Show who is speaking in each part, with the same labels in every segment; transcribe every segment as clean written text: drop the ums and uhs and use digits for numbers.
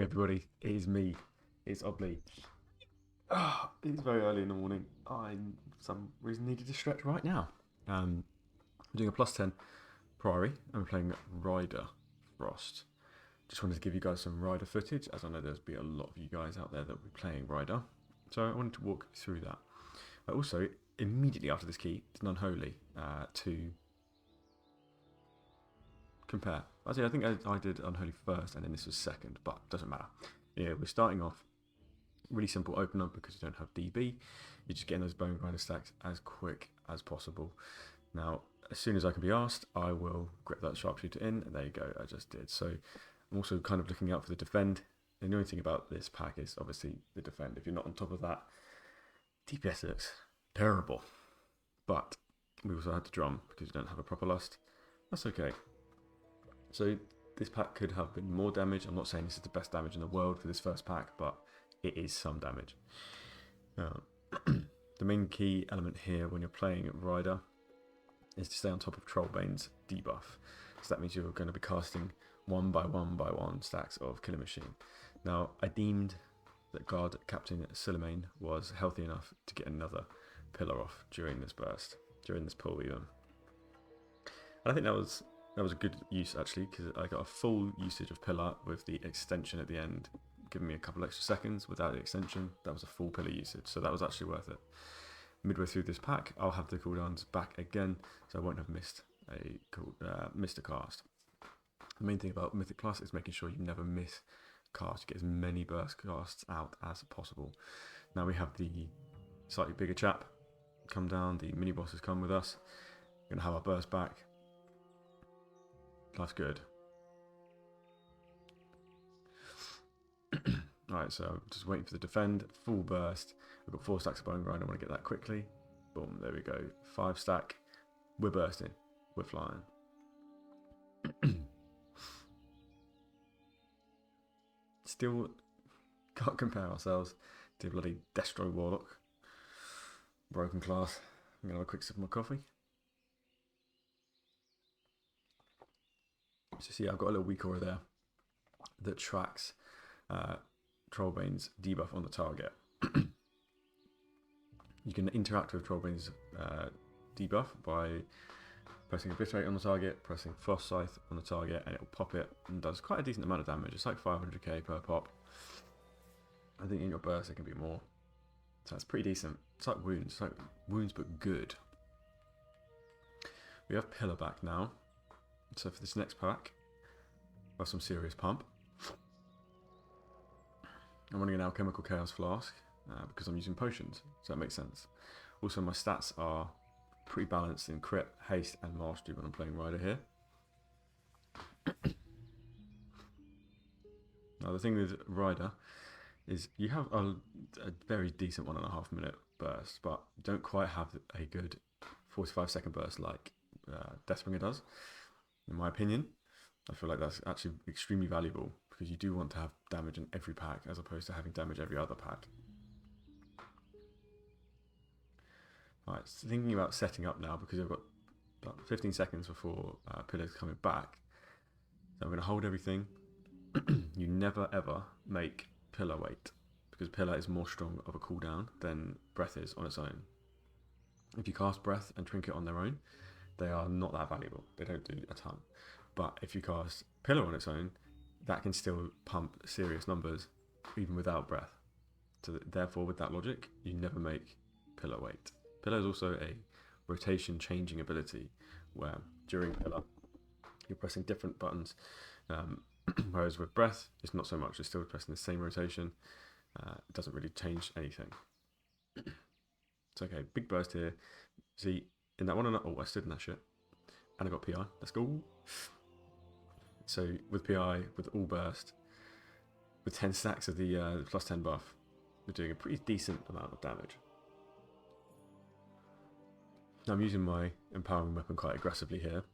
Speaker 1: everybody, it is me. It's Obley. It's very early in the morning. I, for some reason, needed to stretch right now. I'm doing a +10 Priory. I'm playing Rider Frost. Just wanted to give you guys some Rider footage, as I know there's be a lot of you guys out there that will be playing Rider. So I wanted to walk through that. Also, immediately after this key, it's an unholy to compare. Actually, I think I did unholy first, and then this was second, but doesn't matter. Yeah, we're starting off really simple opener because you don't have DB. You're just getting those bone grinder stacks as quick as possible. Now, as soon as I can be asked, I will grip that sharpshooter in, and there you go, I just did. So I'm also kind of looking out for the defend. The only thing about this pack is obviously the defend. If you're not on top of that, DPS looks terrible. But we also had to drum because you don't have a proper lust. That's okay. So this pack could have been more damage. I'm not saying this is the best damage in the world for this first pack, but it is some damage. The main key element here when you're playing Rider is to stay on top of Trollbane's debuff. So that means you're going to be casting one by one stacks of Killer Machine. Now, I deemed that Guard Captain Suleiman was healthy enough to get another pillar off during this burst, during this pull even. And I think that was a good use actually, because I got a full usage of pillar with the extension at the end, giving me a couple extra seconds. Without the extension, that was a full pillar usage, so that was actually worth it. Midway through this pack, I'll have the cooldowns back again, so I won't have missed a cast. The main thing about Mythic Plus is making sure you never miss cast. You get as many burst casts out as possible. Now we have the slightly bigger chap come down. The mini bosses come with us. We're gonna have our burst back. Life's good. Alright, so I'm just waiting for the defend. Full burst. We've got 4 stacks of bone grind. I want to get that quickly. Boom, there we go. 5 stack. We're bursting. We're flying. Still can't compare ourselves to bloody Destro Warlock. Broken class. I'm going to have a quick sip of my coffee. So see, I've got a little weak aura there that tracks Trollbane's debuff on the target. You can interact with Trollbane's debuff by pressing Obliterate on the target, pressing Frost Scythe on the target, and it'll pop it and does quite a decent amount of damage. It's like 500k per pop. I think in your burst it can be more. So that's pretty decent. It's like wounds but good. We have Pillar back now. So for this next pack, I have some serious pump. I'm running an Alchemical Chaos Flask because I'm using potions, so that makes sense. Also, my stats are pretty balanced in crit, haste, and mastery when I'm playing Rider here. Now, the thing with Rider is you have a very decent 1.5 minute burst, but you don't quite have a good 45-second burst like Deathbringer does. In my opinion, I feel like that's actually extremely valuable because you do want to have damage in every pack as opposed to having damage every other pack. Alright, so thinking about setting up now because I've got about 15 seconds before Pillar's coming back. So I'm going to hold everything. You never ever make Pillar wait because Pillar is more strong of a cooldown than Breath is on its own. If you cast Breath and Trinket on their own, they are not that valuable. They don't do a ton. But if you cast Pillar on its own, that can still pump serious numbers even without Breath. So therefore, with that logic, you never make Pillar wait. Pillar is also a rotation changing ability where during Pillar, you're pressing different buttons. Whereas with Breath, it's not so much. You're still pressing the same rotation. It doesn't really change anything. It's okay. Big burst here. See, in that one, I stood in that shit. And I got PI. Let's go. So with PI, with all burst, with 10 stacks of the +10 buff, we're doing a pretty decent amount of damage. Now I'm using my empowering weapon quite aggressively here.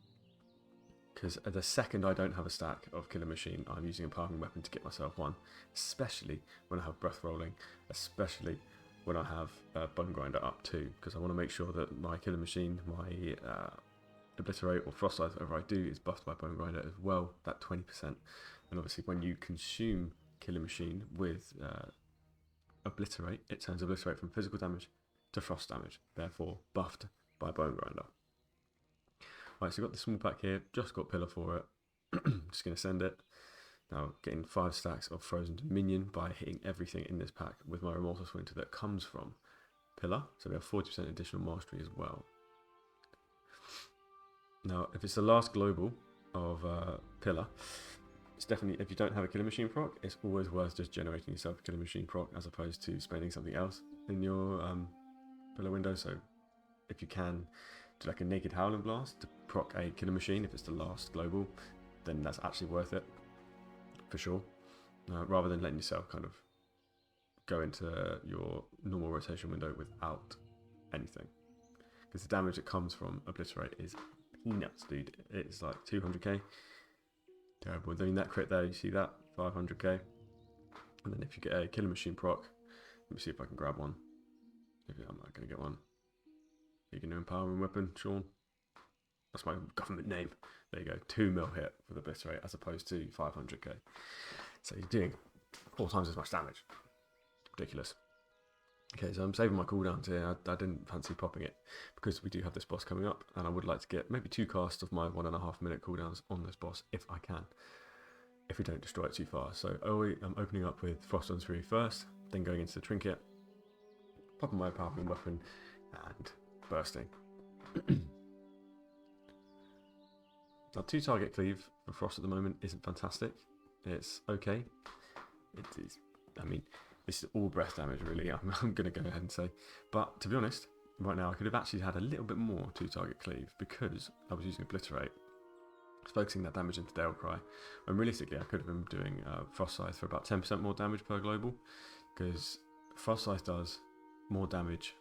Speaker 1: Because the second I don't have a stack of Killer Machine, I'm using empowering weapon to get myself one. Especially when I have breath rolling, especially when I have Bone Grinder up too, because I want to make sure that my Killer Machine, my Obliterate or Frost Scythe, whatever I do, is buffed by Bone Grinder as well, that 20%. And obviously when you consume killing machine with obliterate, it turns obliterate from physical damage to frost damage, therefore buffed by Bone Grinder. Right, so we've got the small pack here, just got pillar for it. Just going to send it. Now getting 5 stacks of Frozen Dominion by hitting everything in this pack with my Remorseless Winter that comes from pillar, so we have 40% additional mastery as well. Now if it's the last global of pillar, it's definitely, if you don't have a killing machine proc, it's always worth just generating yourself a killing machine proc as opposed to spending something else in your pillar window. So if you can do like a naked howling blast to proc a killing machine if it's the last global, then that's actually worth it for sure, rather than letting yourself kind of go into your normal rotation window without anything, because the damage that comes from obliterate is peanuts, dude. It's like 200k. Terrible. Then that crit there, you see that 500k, and then if you get a killing machine proc, let me see if I can grab one. Maybe I'm not going to get one. Are you going to empowering weapon, Sean? That's my government name. There you go. 2 mil hit for the obliterate as opposed to 500k. So you're doing 4 times as much damage. Ridiculous. Okay, so I'm saving my cooldowns here. I didn't fancy popping it because we do have this boss coming up, and I would like to get maybe 2 casts of my 1.5 minute cooldowns on this boss if I can, if we don't destroy it too far. So I'm opening up with Frost on Priory first, then going into the trinket, popping my empowering weapon, and bursting. Now 2 target cleave for Frost at the moment isn't fantastic. It's okay. It is, I mean, this is all breath damage really, I'm going to go ahead and say. But to be honest, right now I could have actually had a little bit more 2 target cleave because I was using obliterate. I was focusing that damage into Dale Cry. And realistically I could have been doing Frost Scythe for about 10% more damage per global, because Frost Scythe does more damage.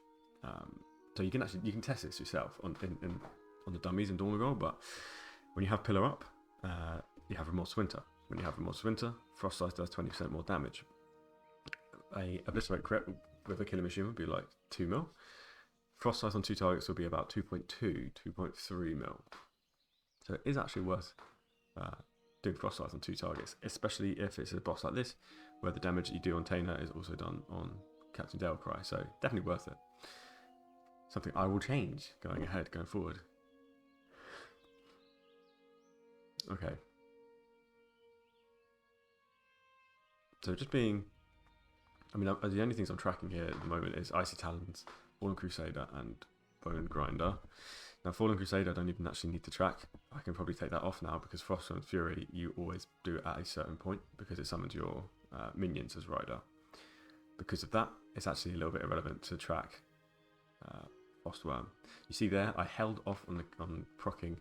Speaker 1: So you can test this yourself on the dummies in Dawn, but when you have pillar up, you have Remorseless Winter. When you have Remorseless Winter, Frost Scythe does 20% more damage. A obliterate crit with a killing machine would be like 2 mil. Frost Scythe on 2 targets will be about 2.2, 2.3 mil. So it is actually worth doing Frost Scythe on 2 targets, especially if it's a boss like this, where the damage that you do on Tainer is also done on Captain Dalcry. So definitely worth it. Something I will change going forward. Okay. So just being, I mean, the only things I'm tracking here at the moment is Icy Talons, Fallen Crusader, and Bone Grinder. Now, Fallen Crusader I don't even actually need to track. I can probably take that off now because Frost and Fury you always do it at a certain point because it summons your minions as Rider. Because of that, it's actually a little bit irrelevant to track Frostworm. You see there, I held off on procking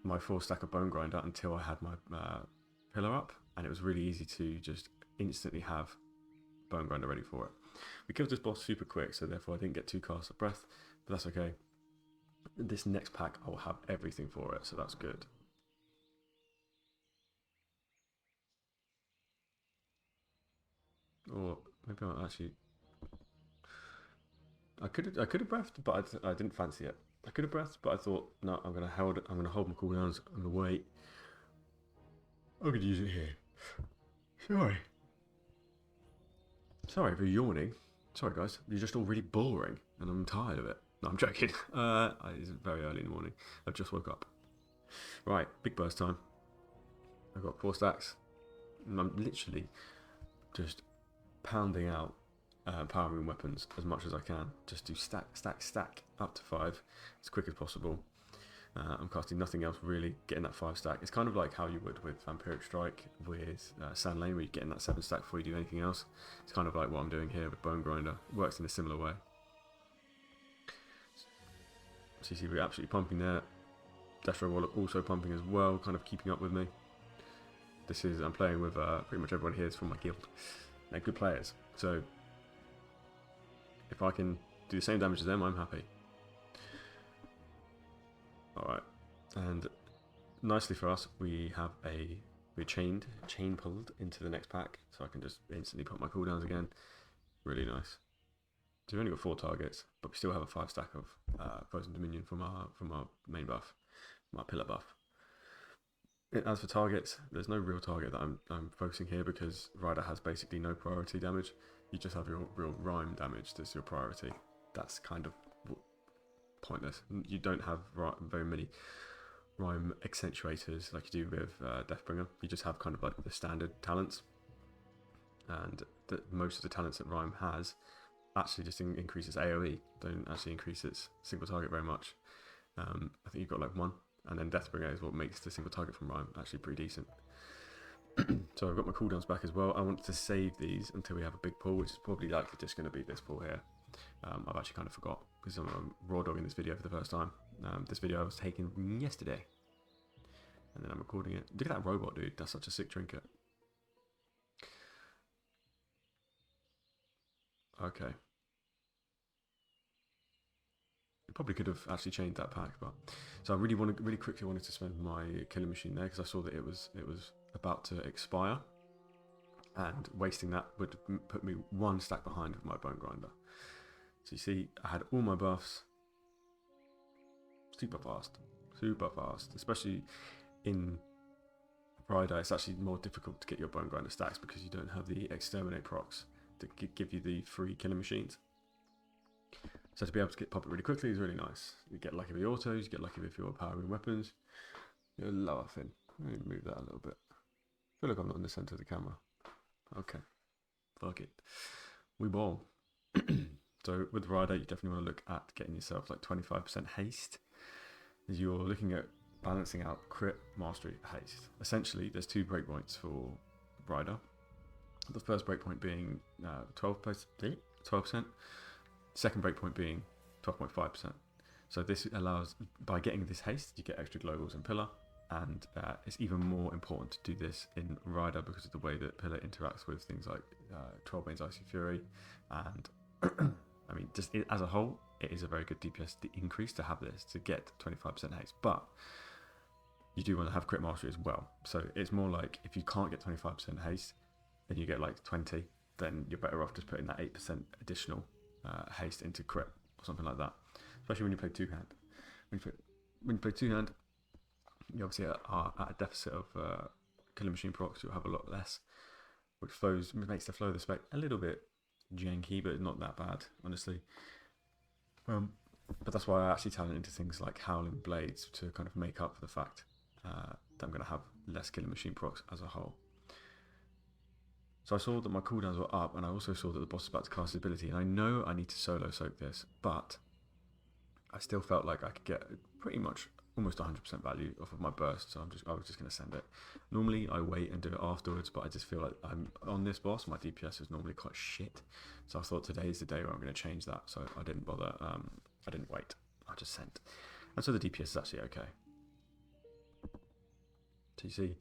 Speaker 1: my 4 stack of Bone Grinder until I had my pillar up, and it was really easy to just instantly have Bone Grinder ready for it. We killed this boss super quick, so therefore I didn't get 2 casts of breath, but that's okay. This next pack I will have everything for it, so that's good. Or maybe I'll actually, I could have breathed, but I didn't fancy it. I could have breathed, but I thought no, I'm gonna hold my cooldowns. I'm gonna wait. I'm gonna use it here. Sorry for yawning. Sorry guys, you're just all really boring, and I'm tired of it. No, I'm joking. It's very early in the morning. I've just woke up. Right, big burst time. I've got 4 stacks, and I'm literally just pounding out powering weapons as much as I can. Just do stack up to 5 as quick as possible. I'm casting nothing else really, getting that 5 stack. It's kind of like how you would with Vampiric Strike with Sand Lane, where you're getting that 7 stack before you do anything else. It's kind of like what I'm doing here with Bone Grinder. It works in a similar way. So you see we're absolutely pumping there. Destro Wallet also pumping as well, kind of keeping up with me. I'm playing with pretty much everyone here is from my guild. They're good players, so if I can do the same damage as them, I'm happy. Alright, and nicely for us, we're chain pulled into the next pack, so I can just instantly put my cooldowns again. Really nice. So we've only got 4 targets, but we still have a 5 stack of Frozen Dominion from our main buff, from our pillar buff. As for targets, there's no real target that I'm focusing here because Rider has basically no priority damage. You just have your real rhyme damage that's your priority. That's kind of pointless. You don't have very many rhyme accentuators like you do with Deathbringer. You just have kind of like the standard talents, and most of the talents that rhyme has actually just increases AoE, don't actually increase its single target very much. I think you've got like one, and then Deathbringer is what makes the single target from rhyme actually pretty decent. So I've got my cooldowns back as well. I want to save these until we have a big pool, which is probably likely just going to be this pool here. I've actually kind of forgot because I'm raw dogging this video for the first time. This video I was taking yesterday, and then I'm recording it. Look at that robot, dude. That's such a sick trinket. Okay. Probably could have actually changed that pack, but so I really quickly wanted to spend my killing machine there because I saw that it was about to expire, and wasting that would put me one stack behind with my bone grinder. So you see, I had all my buffs super fast, especially in Friday. It's actually more difficult to get your bone grinder stacks because you don't have the exterminate procs to give you the free killing machines. So to be able to pop it really quickly is really nice. You get lucky with the autos, you get lucky with your powering weapons. You're laughing. Let me move that a little bit. I feel like I'm not in the center of the camera. Okay. Fuck it. We ball. So with Rider, you definitely want to look at getting yourself like 25% haste. As you're looking at balancing out crit, mastery, haste. Essentially, there's two breakpoints for Rider. The first breakpoint being 12%. Second breakpoint being 12.5%. So this allows, by getting this haste, you get extra globals in Pillar, and it's even more important to do this in Rider because of the way that Pillar interacts with things like Trollbane's Icy Fury, and I mean, just as a whole, it is a very good DPS increase to have this, to get 25% haste, but you do want to have crit mastery as well. So it's more like if you can't get 25% haste, and you get like 20, then you're better off just putting that 8% additional haste into crit or something like that, especially when you play two-hand. When you play two-hand, you obviously are at a deficit of killing machine procs. You'll have a lot less, which makes the flow of the spec a little bit janky, but not that bad, honestly. But that's why I actually talent into things like Howling Blades to kind of make up for the fact that I'm going to have less killing machine procs as a whole. So I saw that my cooldowns were up, and I also saw that the boss was about to cast his ability, and I know I need to solo soak this, but I still felt like I could get pretty much almost 100% value off of my burst, so I was just going to send it. Normally I wait and do it afterwards, but I just feel like I'm on this boss, my DPS is normally quite shit, so I thought today is the day where I'm going to change that, so I didn't bother, I didn't wait, I just sent. And so the DPS is actually okay. So you see,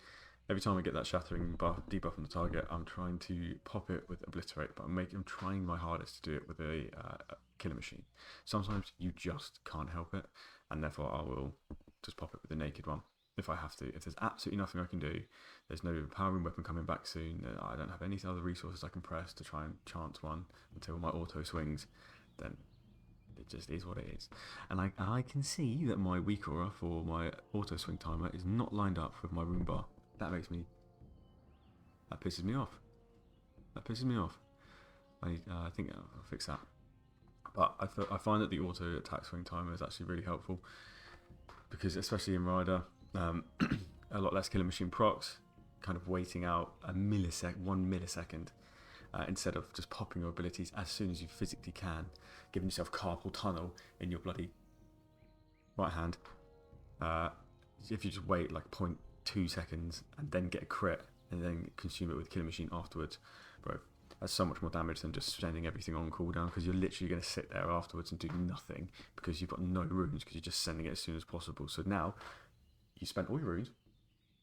Speaker 1: every time I get that shattering debuff on the target, I'm trying to pop it with Obliterate, but I'm trying my hardest to do it with a killer machine. Sometimes you just can't help it, and therefore I will just pop it with a naked one if I have to. If there's absolutely nothing I can do, there's no powering weapon coming back soon, I don't have any other resources I can press to try and chance one until my auto swings, then it just is what it is. And I can see that my weak aura for my auto swing timer is not lined up with my rune bar. That pisses me off. I think I'll fix that. But I find that the auto attack swing timer is actually really helpful because, especially in Rider, a lot less killing machine procs, kind of waiting out 1 millisecond instead of just popping your abilities as soon as you physically can, giving yourself carpal tunnel in your bloody right hand. If you just wait like 0.2 seconds and then get a crit and then consume it with killing machine afterwards, bro, that's so much more damage than just sending everything on cooldown, because you're literally going to sit there afterwards and do nothing because you've got no runes because you're just sending it as soon as possible. So now you spent all your runes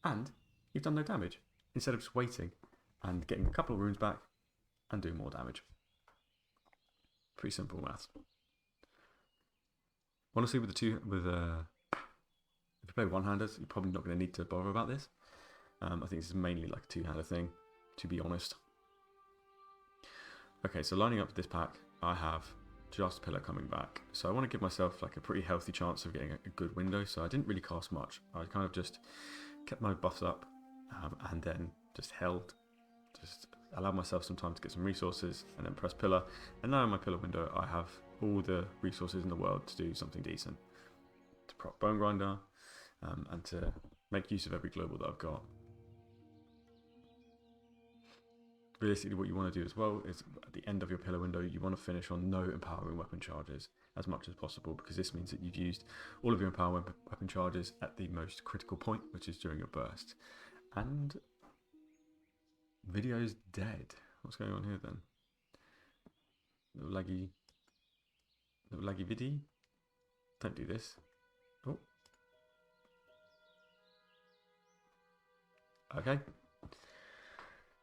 Speaker 1: and you've done no damage instead of just waiting and getting a couple of runes back and doing more damage. Pretty simple maths. Honestly, if you play one-handers, you're probably not going to need to bother about this. I think this is mainly like a two-hander thing, to be honest. Okay, so lining up this pack, I have just Pillar coming back. So I want to give myself like a pretty healthy chance of getting a good window. So I didn't really cast much. I kind of just kept my buffs up, and then just held, just allowed myself some time to get some resources, and then press pillar. And now in my pillar window, I have all the resources in the world to do something decent, to proc Bone Grinder, and to make use of every global that I've got. Realistically, what you want to do as well is at the end of your pillar window, you want to finish on no empowering weapon charges as much as possible, because this means that you've used all of your empowering weapon charges at the most critical point, which is during your burst. And video's dead. What's going on here then? Little laggy video. Don't do this. Oh. Okay.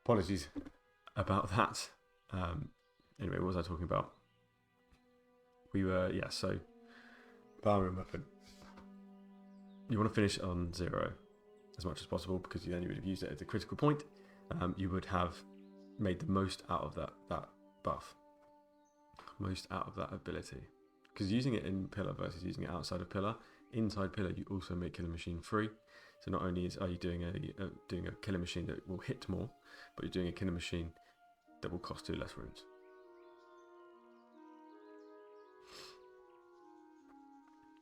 Speaker 1: Apologies about that. Anyway, what was I talking about? We were, yeah, so powering weapon. You want to finish on 0 as much as possible, because then you would have used it at the critical point. You would have made the most out of that buff, most out of that ability. Because using it in pillar versus using it outside of pillar, inside pillar you also make killing machine free. So not only are you doing a killing machine that will hit more, but you're doing a killing machine that will cost 2 less runes.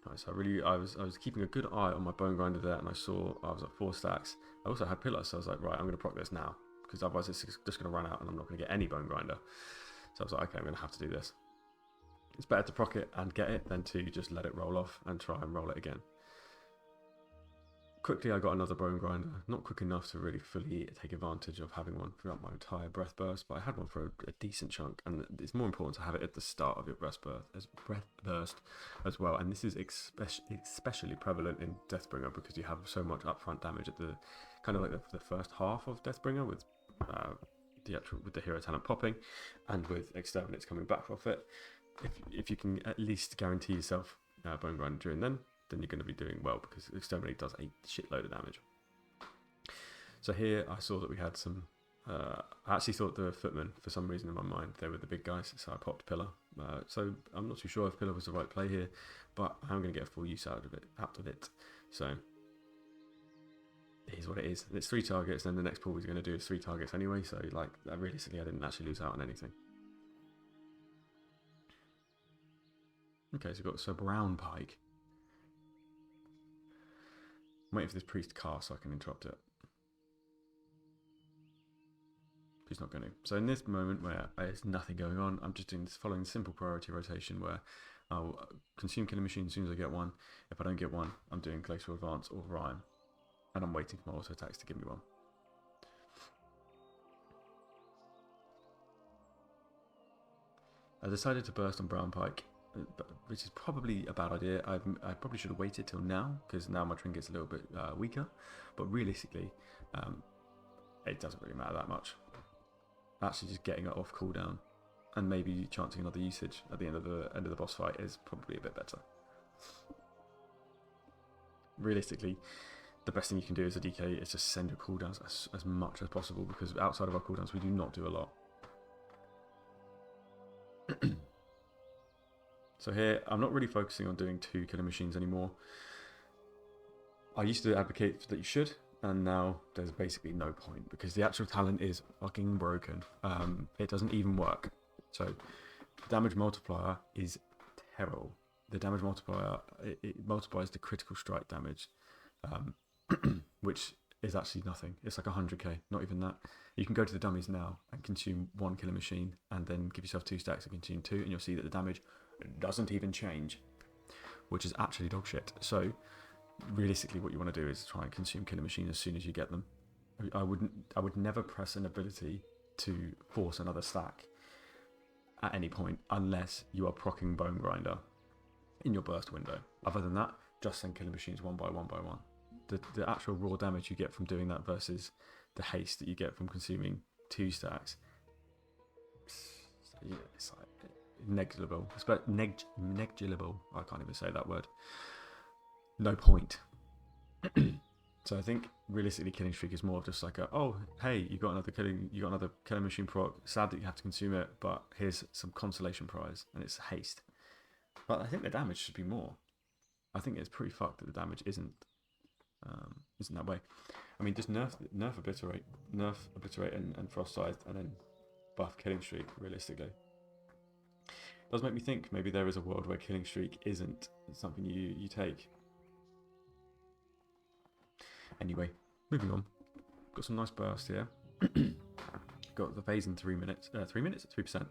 Speaker 1: Right, so I was keeping a good eye on my Bone Grinder there, and I saw I was at 4 stacks. I also had pillar, so I was like, right, I'm going to proc this now, because otherwise it's just going to run out and I'm not going to get any Bone Grinder. So I was like, okay, I'm going to have to do this. It's better to proc it and get it than to just let it roll off and try and roll it again. Quickly I got another Bone Grinder, not quick enough to really fully take advantage of having one throughout my entire breath burst, but I had one for a decent chunk, and it's more important to have it at the start of your breath burst as well. And this is especially prevalent in Deathbringer, because you have so much upfront damage at the kind of like the first half of Deathbringer with the hero talent popping, and with exterminates coming back off it. If you can at least guarantee yourself Bone Grinder during then you're going to be doing well, because exterminate does a shitload of damage. So here I saw that we had some I actually thought the footmen, for some reason in my mind, they were the big guys, so I popped pillar. So I'm not too sure if pillar was the right play here, but I'm going to get full use out of it. So it is what it is. It's 3 targets, and then the next pull he's going to do is 3 targets anyway, so like realistically I didn't actually lose out on anything. Okay, so we've got brown pike. I'm waiting for this priest to cast so I can interrupt it. He's not going to. So in this moment where there's nothing going on, I'm just following simple priority rotation, where I'll consume killing machine as soon as I get one. If I don't get one, I'm doing glacial advance or Rhyme, and I'm waiting for my auto attacks to give me one. I decided to burst on brown pike, which is probably a bad idea. I probably should have waited till now, because now my trinket's a little bit weaker, but realistically it doesn't really matter that much. Actually just getting it off cooldown and maybe chancing another usage at the end of the boss fight is probably a bit better. Realistically, the best thing you can do as a DK is just send your cooldowns as much as possible, because outside of our cooldowns we do not do a lot. So here, I'm not really focusing on doing 2 killing machines anymore. I used to advocate that you should, and now there's basically no point, because the actual talent is fucking broken. It doesn't even work. So the damage multiplier is terrible. The damage multiplier, it multiplies the critical strike damage, which is actually nothing. It's like 100k, not even that. You can go to the dummies now and consume 1 killing machine, and then give yourself 2 stacks and consume 2, and you'll see that the damage doesn't even change, which is actually dog shit. So realistically what you want to do is try and consume killing machine as soon as you get them. I would never press an ability to force another stack at any point unless you are proccing Bone Grinder in your burst window. Other than that, just send killing machines one by one by one. The actual raw damage you get from doing that versus the haste that you get from consuming 2 stacks, it's like negligible. Negligible. I can't even say that word. No point. So I think realistically, killing streak is more of just like oh hey, you got another killing machine proc. Sad that you have to consume it, but here's some consolation prize, and it's haste. But I think the damage should be more. I think it's pretty fucked that the damage isn't isn't that way. I mean, just nerf obliterate, and frost scythe, and then buff killing streak. Realistically, it does make me think maybe there is a world where killing streak isn't something you take. Anyway, moving on. Got some nice burst here. Got the phase in 3 minutes. 3 minutes at 3%.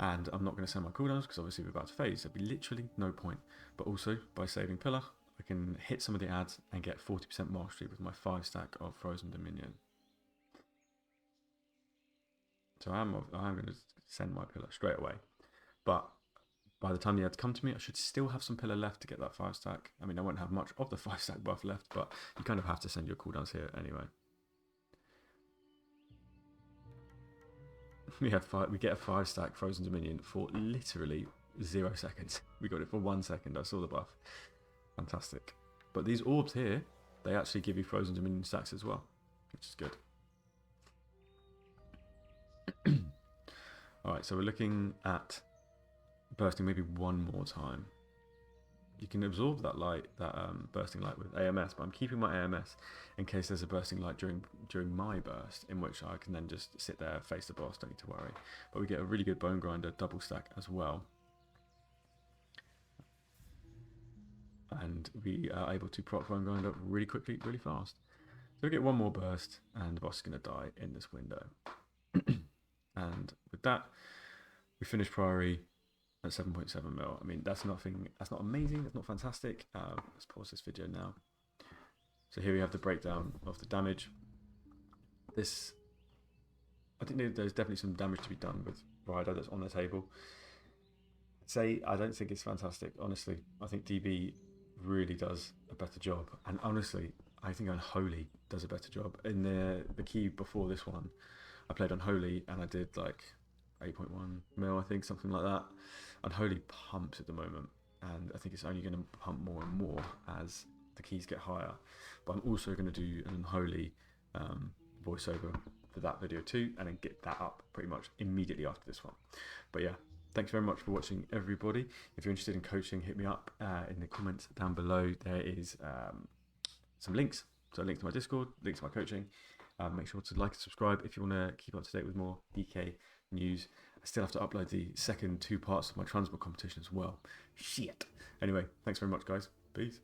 Speaker 1: And I'm not going to send my cooldowns because obviously we're about to phase. There'd be literally no point. But also, by saving Pillar, I can hit some of the ads and get 40% mastery with my 5 stack of Frozen Dominion. So I'm going to send my Pillar straight away. But by the time the ads come to me, I should still have some Pillar left to get that 5 stack. I mean, I won't have much of the 5 stack buff left, but you kind of have to send your cooldowns here anyway. We get a 5 stack Frozen Dominion for literally 0 seconds. We got it for 1 second. I saw the buff. Fantastic. But these orbs here, they actually give you Frozen Dominion stacks as well, which is good. Alright, so we're looking at bursting maybe one more time. You can absorb that light, bursting light with AMS, but I'm keeping my AMS in case there's a bursting light during my burst, in which I can then just sit there, face the boss, don't need to worry. But we get a really good Bone Grinder double stack as well. And we are able to proc Bone Grinder really quickly, really fast. So we get one more burst, and the boss is going to die in this window. And with that, we finish Priory at 7.7 mil. I mean, that's not amazing, that's not fantastic. Let's pause this video now. So here we have the breakdown of the damage. I think there's definitely some damage to be done with Rider that's on the table. I don't think it's fantastic, honestly. I think DB really does a better job. And honestly, I think Unholy does a better job. In the key before this one, I played Unholy and I did like 8.1 mil, I think, something like that. Unholy pumps at the moment, and I think it's only going to pump more and more as the keys get higher. But I'm also going to do an Unholy voiceover for that video too, and then get that up pretty much immediately after this one. But yeah, thanks very much for watching, everybody. If you're interested in coaching, hit me up in the comments down below. There is some links, so a link to my Discord, link to my coaching. Make sure to like and subscribe if you want to keep up to date with more DK news. I still have to upload the second 2 parts of my transport competition as well. Shit. Anyway, thanks very much, guys. Peace.